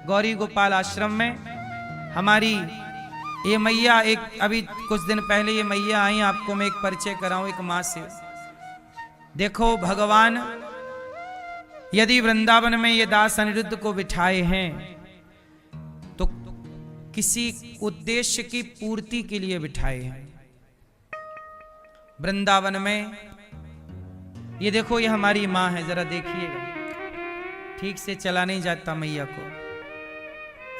गौरी गोपाल आश्रम में हमारी ये मैया, एक अभी कुछ दिन पहले ये मैया आई, आपको मैं एक परिचय कराऊं एक माँ से। देखो भगवान यदि वृंदावन में ये दास अनिरुद्ध को बिठाए हैं तो किसी उद्देश्य की पूर्ति के लिए बिठाए हैं। वृंदावन में ये देखो, ये हमारी माँ है, जरा देखिएगा, ठीक से चला नहीं जाता मैया को,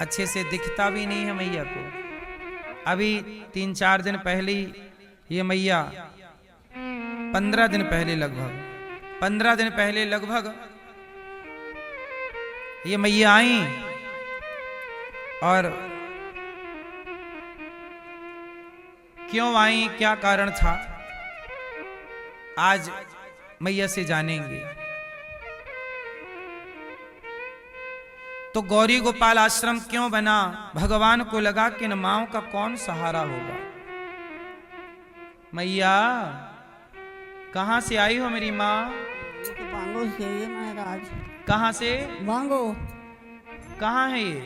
अच्छे से दिखता भी नहीं है मैया को। अभी 3-4 दिन पहले ये मैया 15 दिन पहले लगभग ये मैया आई और क्यों आई, क्या कारण था, आज मैया से जानेंगे। तो गौरी गोपाल आश्रम क्यों बना? भगवान को लगा कि इन माओं का कौन सहारा होगा। मैया कहां से आई हो मेरी माँ? तो बांगो से ये महाराज। कहां से? बांगो। कहाँ है ये?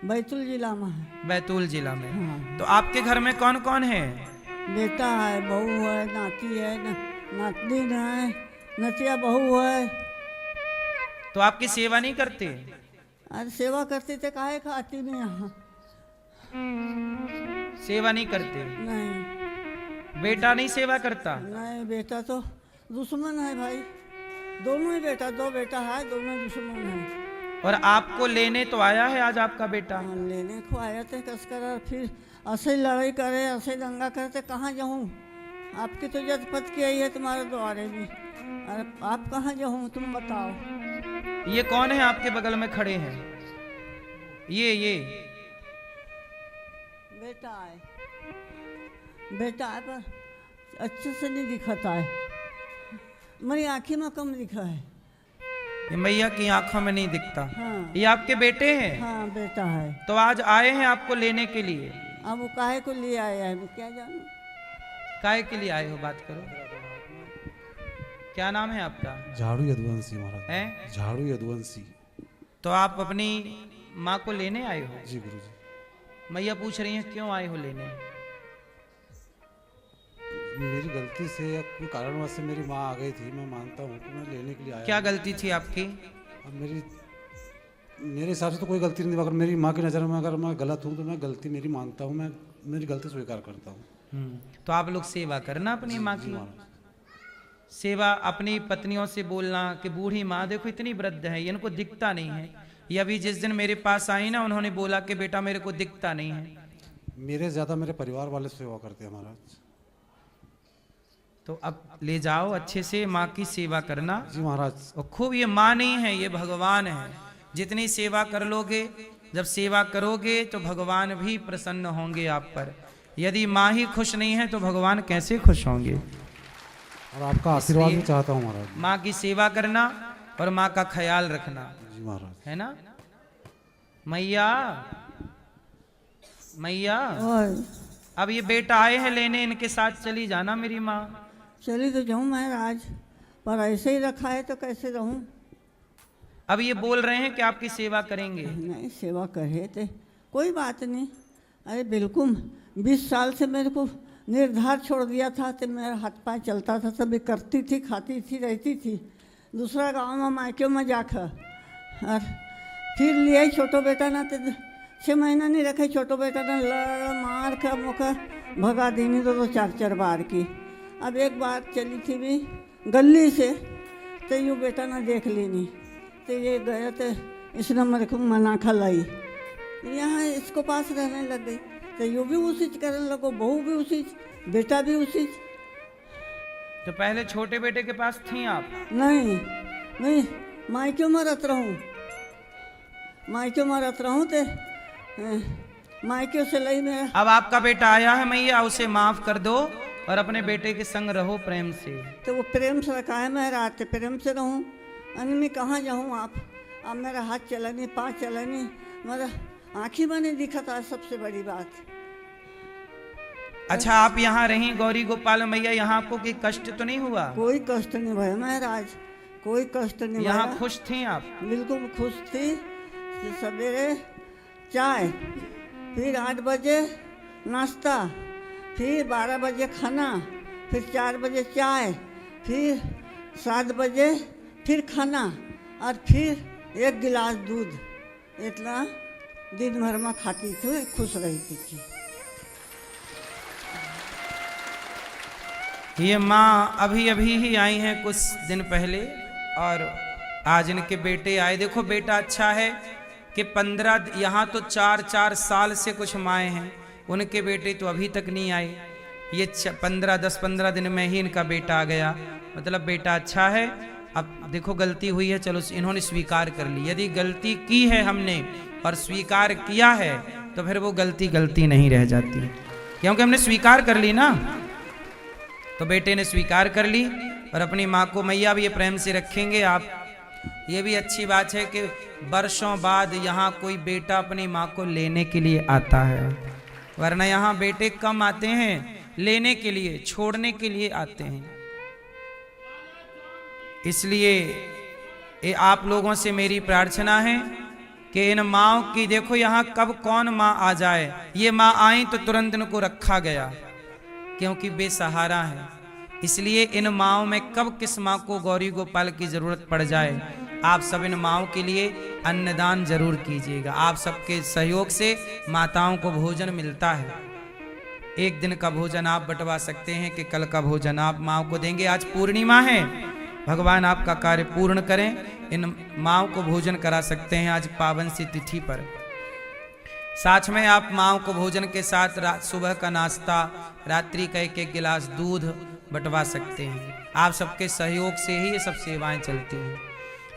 बैतूल जिला में है। बैतूल जिला में। हाँ। तो आपके घर में कौन कौन है? बेटा है, बहू है, नाती है, नातनी है, नतिया बहू है। तो आपकी सेवा नहीं करते? अरे सेवा करते थे, काहे खाती नहीं यहाँ। सेवा नहीं करते? नहीं। बेटा नहीं सेवा करता? नहीं, बेटा तो दुश्मन है भाई। दोनों ही बेटा, 2 बेटा है, दोनों दुश्मन है। और आपको लेने तो आया है आज आपका बेटा? हाँ, लेने को आया थे कसकर, और फिर ऐसे लड़ाई करे, ऐसे दंगा करते, कहाँ जाऊँ? आपकी तो जद पत की आई है तुम्हारे द्वारे भी। अरे आप कहाँ जाऊँ, तुम बताओ। ये कौन है आपके बगल में खड़े हैं? ये बेटा है। बेटा है पर अच्छे से नहीं दिखता है, मेरी आँखी में कम दिखा है। ये मैया की आंखों में नहीं दिखता। हाँ। ये आपके बेटे हैं? हाँ बेटा है। तो आज आए हैं आपको लेने के लिए? अब वो काहे को लिए आया है, मैं क्या जानूं। काहे के लिए आए हो, बात करो। क्या नाम है आपका? झाड़ू यदुवंशी महाराज। हैं? झाड़ू यदुवंशी। तो आप अपनी माँ को लेने आए हो? जी गुरुजी। मैया पूछ रही हैं क्यों आए हो लेने? मेरी गलती से या कोई कारणवश से मेरी माँ आ गई थी, मैं मानता हूँ कि मैं लेने के लिए आया। क्या गलती थी आपकी? अब मेरे हिसाब से तो कोई गलती नहीं थी, अगर मेरी माँ की नज़र में अगर मैं गलत हूँ तो मैं गलती मेरी मानता हूँ, मैं मेरी गलती स्वीकार करता हूँ। तो आप लोग सेवा करना अपनी माँ की। सेवा अपनी पत्नियों से बोलना कि बूढ़ी माँ देखो इतनी वृद्ध है, इनको दिखता नहीं है। ये अभी जिस दिन मेरे पास आई ना, उन्होंने बोला कि बेटा मेरे को दिखता नहीं है। मेरे ज़्यादा मेरे परिवार वाले सेवा करते हैं महाराज। तो अब ले जाओ, अच्छे से माँ की सेवा करना। जी महाराज। और खूब, ये माँ नहीं है, ये भगवान है। जितनी सेवा कर लोगे, जब सेवा करोगे तो भगवान भी प्रसन्न होंगे आप पर। यदि माँ ही खुश नहीं है तो भगवान कैसे खुश होंगे? और आपका आशीर्वाद भी चाहता हूँ महाराज। माँ की सेवा करना और माँ का ख्याल रखना, जी महाराज। है ना? मैया मैया और अब ये बेटा आए हैं लेने, इनके साथ चली जाना मेरी माँ। चली तो जाऊँ महाराज, पर ऐसे ही रखा है तो कैसे रहूँ। अब ये बोल रहे हैं कि आपकी सेवा करेंगे। नहीं, सेवा करे थे, कोई बात नहीं। अरे बिल्कुल 20 साल से मेरे को निर्धार छोड़ दिया था, तो मेरा हाथ पाँव चलता था, तभी करती थी, खाती थी, रहती थी। दूसरा गांव में मायके में जाकर और फिर लिया छोटो बेटा ना, तो 6 महीना नहीं रखे छोटो बेटा ना, लड़ मार कर मुका भगा देनी तो 4-4 बार की। अब एक बार चली थी भी गली से, तो यूँ बेटा ना देख लेनी, तो ये गया तो इसने मेरे को मना खलाई, यहाँ इसको पास रहने लग गई। तो यूँ भी उसी करने लगो, बहू भी उसी, बेटा भी उसी। तो पहले छोटे बेटे के पास थी आप? नहीं, मायके में रत रहूँ, मायके में रत रहूँ, तो मायके से लई मेरा। अब आपका बेटा आया है मैया, उसे माफ कर दो और अपने बेटे के संग रहो प्रेम से। तो वो प्रेम से रखा है, मैं रात प्रेम से रहूँ। अन्य में कहाँ जाऊँ आप? अब मेरा हाथ चला नहीं, पाँव चला नहीं, मेरा आँखी में नहीं दिखा था, सबसे बड़ी बात। अच्छा, आप यहाँ रही गौरी गोपाल मैया, यहाँ आपको कोई कष्ट तो नहीं हुआ? कोई कष्ट नहीं भया महाराज, कोई कष्ट नहीं। यहाँ खुश थी आप? बिल्कुल खुश थी। फिर सवेरे चाय, फिर 8 बजे नाश्ता, फिर 12 बजे खाना, फिर 4 बजे चाय, फिर 7 बजे फिर खाना और फिर 1 गिलास दूध। इतना दिन भर में खाती थी, खुश रहती थी। ये माँ अभी अभी ही आई हैं कुछ दिन पहले, और आज इनके बेटे आए। देखो बेटा अच्छा है कि 15 यहाँ तो 4-4 साल से कुछ माएँ हैं, उनके बेटे तो अभी तक नहीं आए। ये 10-15 दिन में ही इनका बेटा आ गया, मतलब बेटा अच्छा है। अब देखो गलती हुई है, चलो इन्होंने स्वीकार कर ली। यदि गलती की है हमने और स्वीकार किया है तो फिर वो गलती नहीं रह जाती, क्योंकि हमने स्वीकार कर ली ना। तो बेटे ने स्वीकार कर ली और अपनी माँ को मैया भी ये प्रेम से रखेंगे आप। ये भी अच्छी बात है कि वर्षों बाद यहाँ कोई बेटा अपनी माँ को लेने के लिए आता है, वरना यहाँ बेटे कम आते हैं, लेने के लिए छोड़ने के लिए आते हैं। इसलिए ये आप लोगों से मेरी प्रार्थना है कि इन माँओं की, देखो यहाँ कब कौन माँ आ जाए, ये माँ आई तो तुरंत इनको रखा गया क्योंकि बेसहारा है। इसलिए इन माँओं में कब किस माँ को गौरी गोपाल की जरूरत पड़ जाए, आप सब इन माँओं के लिए अन्नदान जरूर कीजिएगा। आप सबके सहयोग से माताओं को भोजन मिलता है। एक दिन का भोजन आप बंटवा सकते हैं कि कल का भोजन आप माँओं को देंगे। आज पूर्णिमा है, भगवान आपका कार्य पूर्ण करें। इन माँओं को भोजन करा सकते हैं आज पावन सी तिथि पर। साथ में आप माँओं को भोजन के साथ सुबह का नाश्ता, रात्रि का 1-1 गिलास दूध बंटवा सकते हैं। आप सबके सहयोग से ही ये सब सेवाएं चलती हैं।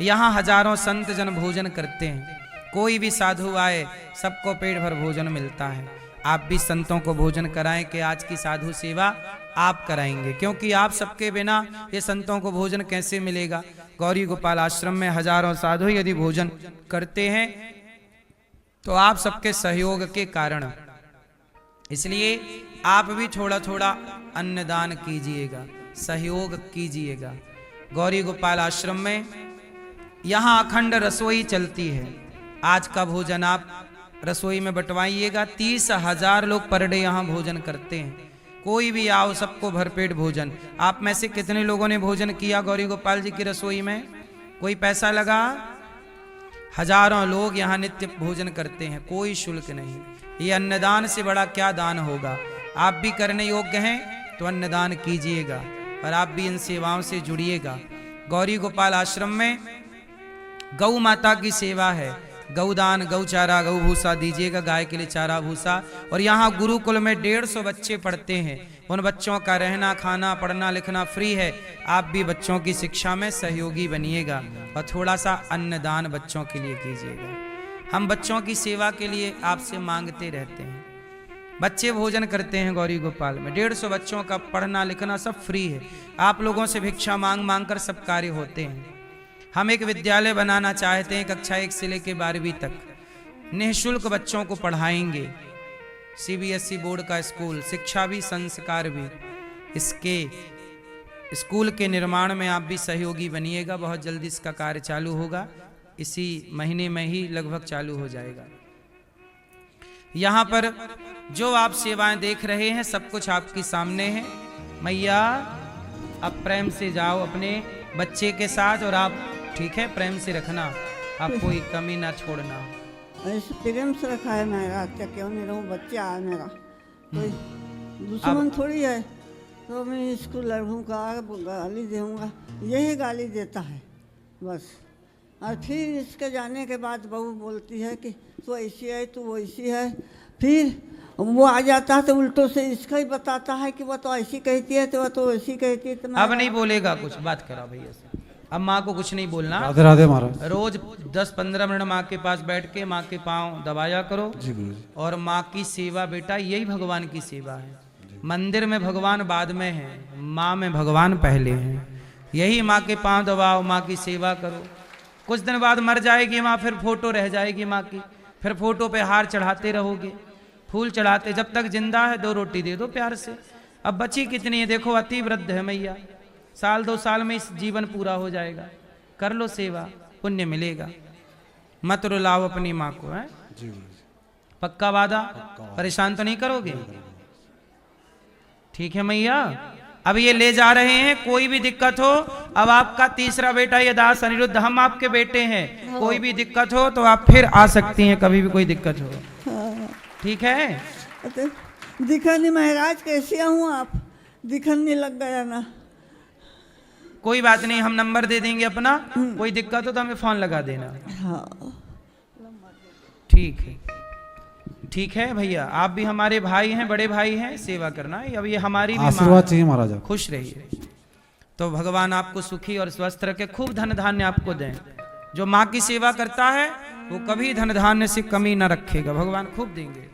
यहाँ हजारों संत जन भोजन करते हैं, कोई भी साधु आए सबको पेट भर भोजन मिलता है। आप भी संतों को भोजन कराएं कि आज की साधु सेवा आप कराएंगे, क्योंकि आप सबके बिना ये संतों को भोजन कैसे मिलेगा। गौरी गोपाल आश्रम में हजारों साधु यदि भोजन करते हैं तो आप सबके सहयोग के कारण। इसलिए आप भी थोड़ा थोड़ा अन्नदान कीजिएगा, सहयोग कीजिएगा। गौरी गोपाल आश्रम में यहाँ अखंड रसोई चलती है। आज का भोजन आप रसोई में बंटवाइएगा। 30,000 लोग पर डे यहाँ भोजन करते हैं। कोई भी आओ, सबको भरपेट भोजन। आप में से कितने लोगों ने भोजन किया गौरी गोपाल जी की रसोई में? कोई पैसा लगा? हजारों लोग यहाँ नित्य भोजन करते हैं, कोई शुल्क नहीं। ये अन्नदान से बड़ा क्या दान होगा। आप भी करने योग्य हैं तो अन्नदान कीजिएगा और आप भी इन सेवाओं से जुड़िएगा। गौरी गोपाल आश्रम में गौ माता की सेवा है। गौदान, गौचारा, गौ भूसा दीजिएगा, गाय के लिए चारा भूसा। और यहाँ गुरुकुल में 150 बच्चे पढ़ते हैं। उन बच्चों का रहना, खाना, पढ़ना, लिखना फ्री है। आप भी बच्चों की शिक्षा में सहयोगी बनिएगा और थोड़ा सा अन्नदान बच्चों के लिए कीजिएगा। हम बच्चों की सेवा के लिए आपसे मांगते रहते हैं। बच्चे भोजन करते हैं गौरी गोपाल में। 150 बच्चों का पढ़ना लिखना सब फ्री है। आप लोगों से भिक्षा मांग मांग कर सब कार्य होते हैं। हम एक विद्यालय बनाना चाहते हैं, कक्षा 1 से लेकर 12वीं तक निःशुल्क बच्चों को पढ़ाएंगे। CBSE बोर्ड का स्कूल, शिक्षा भी संस्कार भी। इसके स्कूल के निर्माण में आप भी सहयोगी बनिएगा। बहुत जल्दी इसका कार्य चालू होगा, इसी महीने में ही लगभग चालू हो जाएगा। यहाँ पर जो आप सेवाएं देख रहे हैं सब कुछ आपके सामने है। मैया अब प्रेम से जाओ अपने बच्चे के साथ, और आप ठीक है प्रेम से रखना, आप कोई कमी ना छोड़ना। ऐसे प्रेम से रखा है मेरा, क्या क्यों नहीं रहूँ, बच्चा है मेरा, कोई दुश्मन थोड़ी है। तो मैं इसको लड़ूंगा, गाली दूंगा, यही गाली देता है बस। और फिर इसके जाने के बाद बहू बोलती है कि तू ऐसी है, तू वैसी है। फिर वो आ जाता है तो उल्टो से इसका ही बताता है कि वो तो ऐसी कहती है, तो वो तो वैसी कहती है। तो अब नहीं बोलेगा कुछ, बात करा भैया से। अब माँ को कुछ नहीं बोलना। राधे राधे महाराज। रोज 10-15 मिनट माँ के पास बैठ के माँ के पाँव दबाया करो। जी गुरु जी। और माँ की सेवा बेटा, यही भगवान की सेवा है। मंदिर में भगवान बाद में है, माँ में भगवान पहले हैं। यही माँ के पाँव दबाओ, माँ की सेवा करो। कुछ दिन बाद मर जाएगी माँ, फिर फोटो रह जाएगी माँ की, फिर फोटो पे हार चढ़ाते रहोगे, फूल चढ़ाते। जब तक जिंदा है 2 रोटी दे दो प्यार से। अब बची कितनी है देखो, अति वृद्ध है मैया, 1-2 साल में इस जीवन पूरा हो जाएगा। कर लो सेवा, पुण्य मिलेगा। मत रुलाओ अपनी माँ को, है जी गुरु जी। पक्का वादा? परेशान तो नहीं करोगे? ठीक है मैया। अब ये ले जा रहे हैं, कोई भी दिक्कत हो, अब आपका तीसरा बेटा ये दास अनिरुद्ध, हम आपके बेटे हैं, कोई भी दिक्कत हो तो आप फिर आ सकती हैं कभी भी कोई दिक्कत हो। हाँ। ठीक है? तो दिखा नहीं महाराज, कैसे आऊँ आप? दिखन नहीं लग गया ना। कोई बात नहीं, हम नंबर दे देंगे अपना, कोई दिक्कत हो तो हमें फोन लगा देना। हाँ ठीक है, ठीक है भैया, आप भी हमारे भाई हैं, बड़े भाई हैं, सेवा करना। अब ये हमारी भी आशीर्वाद माँ, चाहिए महाराज आप। खुश रहिए। तो भगवान आपको सुखी और स्वस्थ रखे, खूब धन धान्य आपको दें। जो माँ की सेवा करता है वो कभी धन धान्य से कमी न रखेगा, भगवान खूब देंगे।